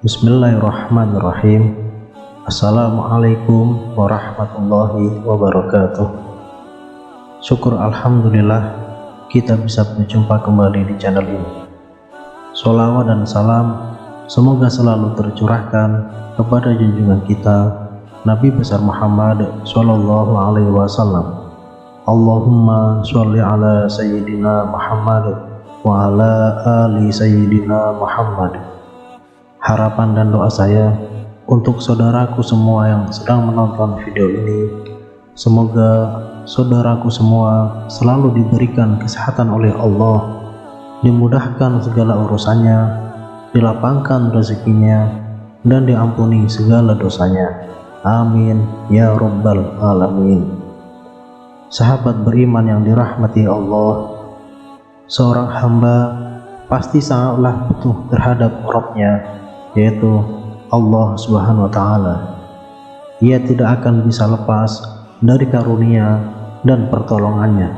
Bismillahirrahmanirrahim. Assalamualaikum warahmatullahi wabarakatuh. Syukur alhamdulillah kita bisa berjumpa kembali di channel ini. Sholawat dan salam semoga selalu tercurahkan kepada junjungan kita Nabi besar Muhammad Shallallahu Alaihi Wasallam. Allahumma sholli ala Sayyidina Muhammad wa ala ali Sayyidina Muhammad. Harapan dan doa saya untuk saudaraku semua yang sedang menonton video ini, semoga saudaraku semua selalu diberikan kesehatan oleh Allah, dimudahkan segala urusannya, dilapangkan rezekinya, dan diampuni segala dosanya. Amin ya rabbal alamin. Sahabat beriman yang dirahmati Allah, seorang hamba pasti sangatlah butuh terhadap Rabb-Nya, yaitu Allah Subhanahu wa Ta'ala. Ia tidak akan bisa lepas dari karunia dan pertolongannya.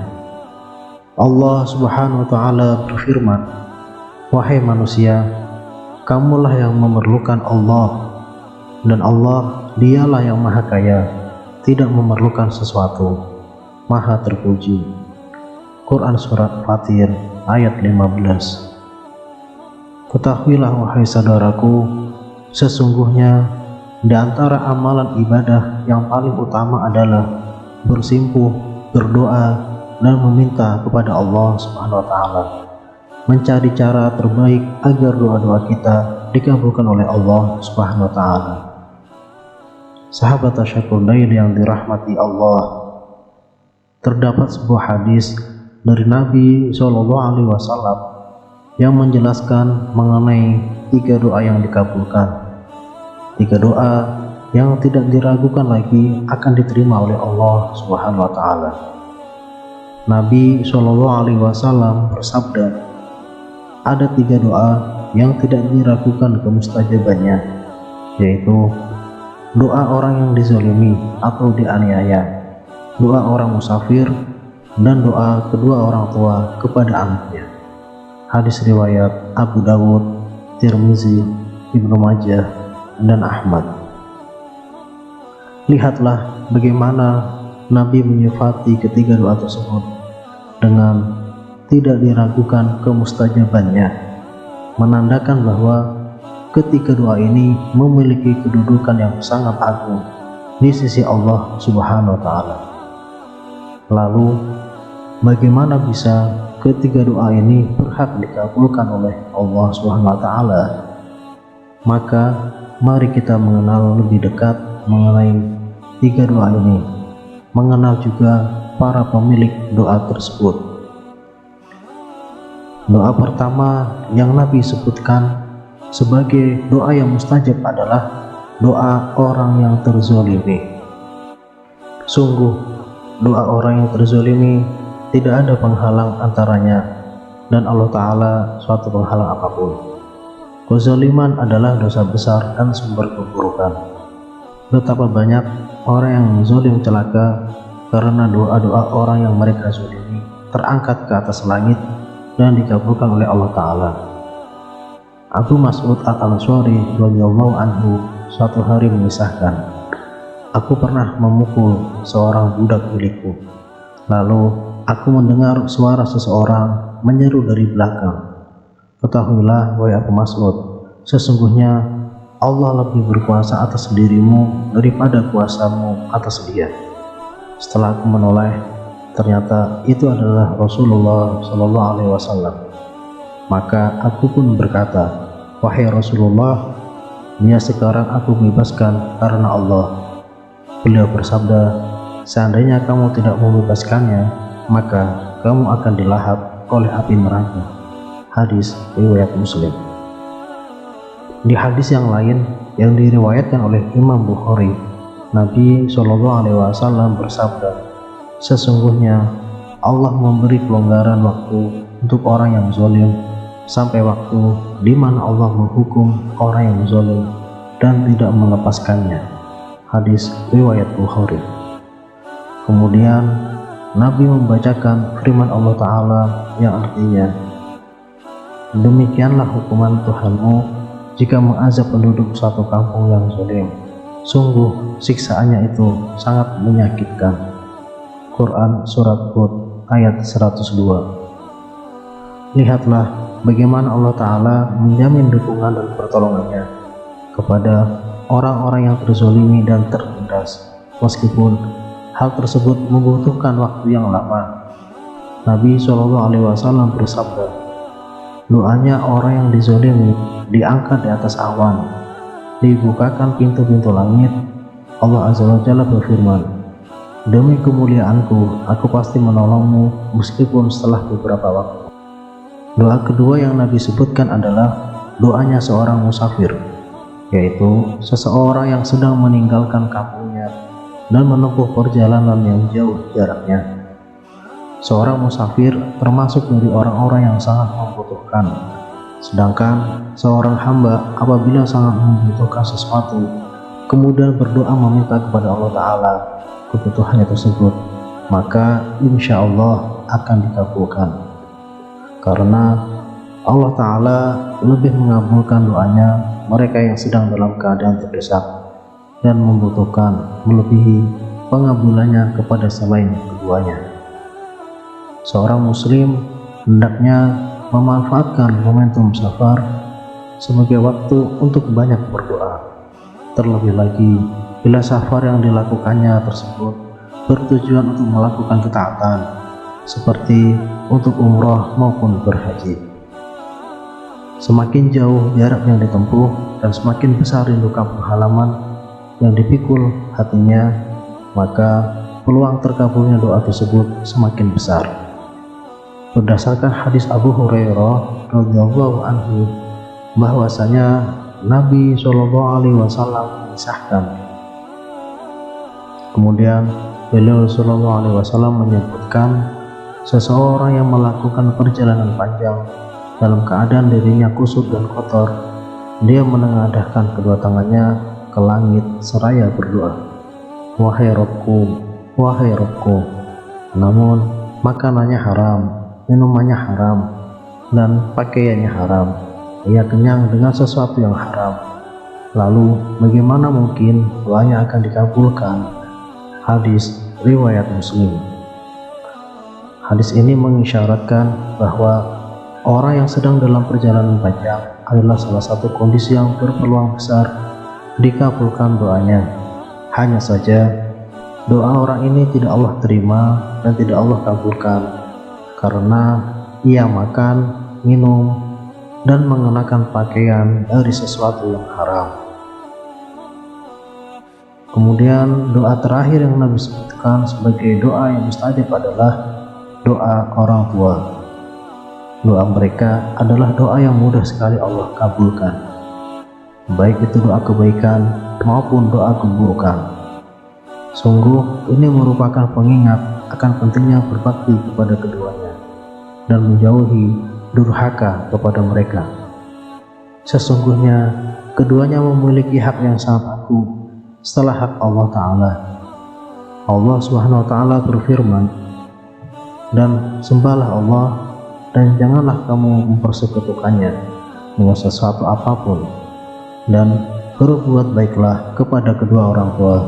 Allah Subhanahu wa Ta'ala berfirman, "Wahai manusia, kamulah yang memerlukan Allah, dan Allah dialah yang maha kaya, tidak memerlukan sesuatu, maha terpuji." Quran Surat Fatir ayat 15. Ketahuilah wahai saudaraku, sesungguhnya di antara amalan ibadah yang paling utama adalah bersimpuh, berdoa, dan meminta kepada Allah Subhanahu wa Ta'ala, mencari cara terbaik agar doa-doa kita dikabulkan oleh Allah Subhanahu wa Ta'ala. Sahabat Tasyakur Dail yang dirahmati Allah, terdapat sebuah hadis dari Nabi Shallallahu Alaihi Wasallam yang menjelaskan mengenai 3 doa yang dikabulkan, 3 doa yang tidak diragukan lagi akan diterima oleh Allah Subhanahu wa Ta'ala. Nabi Shallallahu Alaihi Wasallam bersabda, ada 3 doa yang tidak diragukan kemustajabannya, yaitu doa orang yang dizalimi atau dianiaya, doa orang musafir, dan doa kedua orang tua kepada anaknya. Hadis riwayat Abu Dawud, Tirmizi, Ibnu Majah, dan Ahmad. Lihatlah bagaimana Nabi menyifati ketiga doa tersebut dengan tidak diragukan kemustajabannya, menandakan bahwa ketiga doa ini memiliki kedudukan yang sangat agung di sisi Allah Subhanahu wa Ta'ala. Lalu bagaimana bisa ketiga doa ini berhak dikabulkan oleh Allah Subhanahu wa Ta'ala? Maka mari kita mengenal lebih dekat mengenai 3 doa ini, mengenal juga para pemilik doa tersebut. Doa pertama yang Nabi sebutkan sebagai doa yang mustajab adalah doa orang yang terzalimi. Sungguh doa orang yang terzalimi tidak ada penghalang antaranya dan Allah Ta'ala suatu penghalang apapun. Kezaliman adalah dosa besar dan sumber keburukan. Betapa banyak orang yang zalim celaka karena doa-doa orang yang mereka zalimi terangkat ke atas langit dan dikabulkan oleh Allah Ta'ala. Abu Mas'ud Al-Ansari radhiyallahu anhu suatu hari mengisahkan, aku pernah memukul seorang budak milikku, lalu aku mendengar suara seseorang menyeru dari belakang, ketahuilah wahai Abu Mas'ud, sesungguhnya Allah lebih berkuasa atas dirimu daripada kuasamu atas dia. Setelah aku menoleh, ternyata itu adalah Rasulullah Shallallahu Alaihi Wasallam. Maka aku pun berkata, wahai Rasulullah, dia sekarang aku bebaskan karena Allah. Beliau bersabda, seandainya kamu tidak membebaskannya, maka kamu akan dilahap oleh api neraka. Hadis riwayat Muslim. Di hadis yang lain yang diriwayatkan oleh Imam Bukhari, Nabi Shallallahu Alaihi Wasallam bersabda, sesungguhnya Allah memberi kelonggaran waktu untuk orang yang zalim sampai waktu di mana Allah menghukum orang yang zalim dan tidak melepaskannya. Hadis riwayat Bukhari. Kemudian Nabi membacakan firman Allah Ta'ala yang artinya, demikianlah hukuman Tuhanmu jika mengazab penduduk suatu kampung yang zalim. Sungguh siksaannya itu sangat menyakitkan. Quran Surat Hud ayat 102. Lihatlah bagaimana Allah Ta'ala menjamin dukungan dan pertolongannya kepada orang-orang yang terzalimi dan tertindas, meskipun hal tersebut membutuhkan waktu yang lama. Nabi SAW bersabda, doanya orang yang dizalimi diangkat di atas awan, dibukakan pintu-pintu langit. Allah Azza wa Jalla berfirman, demi kemuliaanku, aku pasti menolongmu meskipun setelah beberapa waktu. Doa kedua yang Nabi sebutkan adalah doanya seorang musafir, yaitu seseorang yang sedang meninggalkan kampungnya dan menempuh perjalanan yang jauh jaraknya. Seorang musafir termasuk dari orang-orang yang sangat membutuhkan, sedangkan seorang hamba apabila sangat membutuhkan sesuatu kemudian berdoa meminta kepada Allah Ta'ala kebutuhannya tersebut, maka insya Allah akan dikabulkan, karena Allah Ta'ala lebih mengabulkan doanya mereka yang sedang dalam keadaan terdesak dan membutuhkan melebihi pengabulannya kepada selain keduanya. Seorang muslim hendaknya memanfaatkan momentum safar sebagai waktu untuk banyak berdoa, terlebih lagi bila safar yang dilakukannya tersebut bertujuan untuk melakukan ketaatan seperti untuk umroh maupun berhaji. Semakin jauh jarak yang ditempuh dan semakin besar rindu kampung halaman yang dipikul hatinya, maka peluang terkabulnya doa tersebut semakin besar. Berdasarkan hadis Abu Hurairah radhiyallahu anhu bahwasanya Nabi SAW mengisahkan, kemudian beliau SAW menyebutkan, seseorang yang melakukan perjalanan panjang dalam keadaan dirinya kusut dan kotor, dia menengadahkan kedua tangannya ke langit seraya berdoa, wahai Rabbku, wahai Rabbku, namun makanannya haram, minumannya haram, dan pakaiannya haram. Ia kenyang dengan sesuatu yang haram. Lalu bagaimana mungkin doanya akan dikabulkan? Hadis riwayat Muslim. Hadis ini mengisyaratkan bahwa orang yang sedang dalam perjalanan panjang adalah salah satu kondisi yang berpeluang besar dikabulkan doanya. Hanya saja doa orang ini tidak Allah terima dan tidak Allah kabulkan karena ia makan, minum, dan mengenakan pakaian dari sesuatu yang haram. Kemudian doa terakhir yang Nabi sebutkan sebagai doa yang mustajab adalah doa orang tua. Doa mereka adalah doa yang mudah sekali Allah kabulkan, baik itu doa kebaikan maupun doa keburukan. Sungguh ini merupakan pengingat akan pentingnya berbakti kepada keduanya dan menjauhi durhaka kepada mereka. Sesungguhnya keduanya memiliki hak yang sangat agung setelah hak Allah Ta'ala. Allah Subhanahu wa Ta'ala berfirman, dan sembahlah Allah dan janganlah kamu mempersekutukannya dengan sesuatu apapun, dan berbuat baiklah kepada kedua orang tua,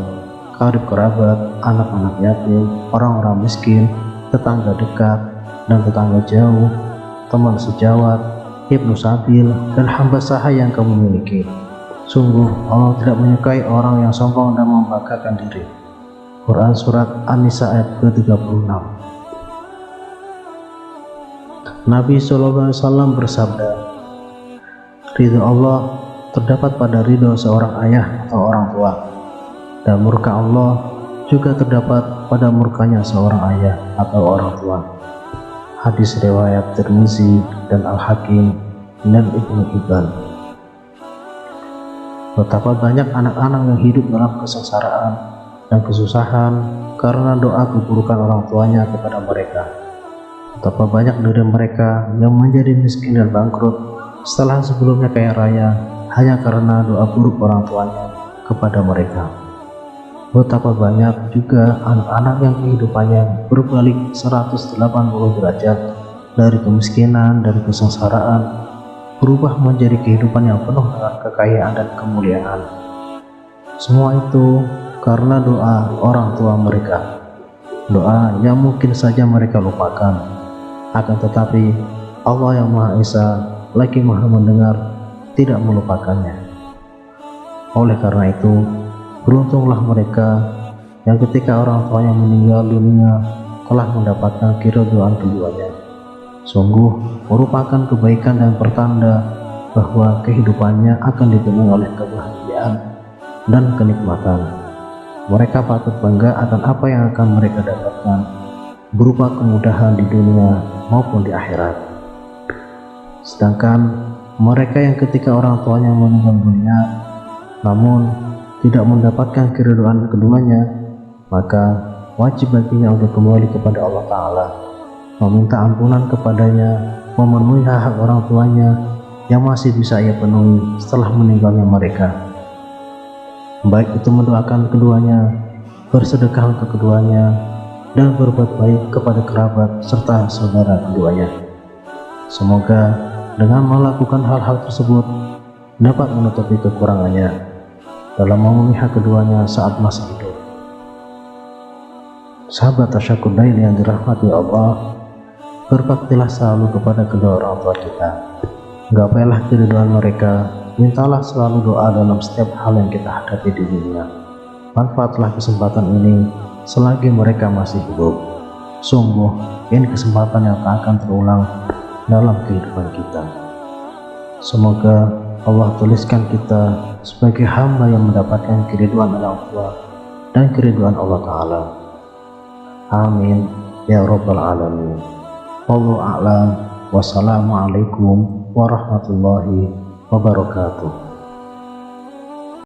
karib kerabat, anak-anak yatim, orang-orang miskin, tetangga dekat dan tetangga jauh, teman sejawat, ibnu sabil, dan hamba sahaya yang kamu miliki. Sungguh Allah tidak menyukai orang yang sombong dan membanggakan diri. Quran Surat An-Nisa ayat ke-36. Nabi SAW bersabda, ridho Allah terdapat pada ridho seorang ayah atau orang tua, dan murka Allah juga terdapat pada murkanya seorang ayah atau orang tua. Hadis riwayat Tirmizi dan Al-Hakim dan Ibnu Hibban. Betapa banyak anak-anak yang hidup dalam kesengsaraan dan kesusahan karena doa keburukan orang tuanya kepada mereka. Betapa banyak dari mereka yang menjadi miskin dan bangkrut setelah sebelumnya kaya raya hanya karena doa buruk orang tuanya kepada mereka. Betapa banyak juga anak-anak yang kehidupannya berbalik 180 derajat dari kemiskinan, dari kesengsaraan, berubah menjadi kehidupan yang penuh dengan kekayaan dan kemuliaan. Semua itu karena doa orang tua mereka, doa yang mungkin saja mereka lupakan. Akan tetapi Allah yang Maha Esa lagi Maha Mendengar tidak melupakannya. Oleh karena itu, beruntunglah mereka yang ketika orang tuanya meninggal dunia telah mendapatkan keridhaan keduanya. Sungguh merupakan kebaikan dan pertanda bahwa kehidupannya akan dipenuhi oleh kebahagiaan dan kenikmatan. Mereka patut bangga akan apa yang akan mereka dapatkan berupa kemudahan di dunia maupun di akhirat. Sedangkan mereka yang ketika orang tuanya meninggal dunia namun tidak mendapatkan keridhaan keduanya, maka wajib baginya untuk kembali kepada Allah Ta'ala, meminta ampunan kepadanya, memenuhi hak-hak orang tuanya yang masih bisa ia penuhi setelah meninggalnya mereka, baik itu mendoakan keduanya, bersedekah untuk keduanya, dan berbuat baik kepada kerabat serta saudara keduanya. Semoga dengan melakukan hal-hal tersebut dapat menutupi kekurangannya dalam memenuhi hak keduanya saat masa hidup. Sahabat Tasyakur Daily yang dirahmati Allah, berbaktilah selalu kepada kedua orang tua kita. Gapailah keridhaan mereka, mintalah selalu doa dalam setiap hal yang kita hadapi di dunia. Manfaatlah kesempatan ini selagi mereka masih hidup. Sungguh, ini kesempatan yang tak akan terulang dalam kehidupan kita. Semoga Allah tuliskan kita sebagai hamba yang mendapatkan keridhaan orang tua dan keridhaan Allah Ta'ala. Amin ya Rabbal Alamin. Wallahu a'lam. Wassalamualaikum warahmatullahi wabarakatuh.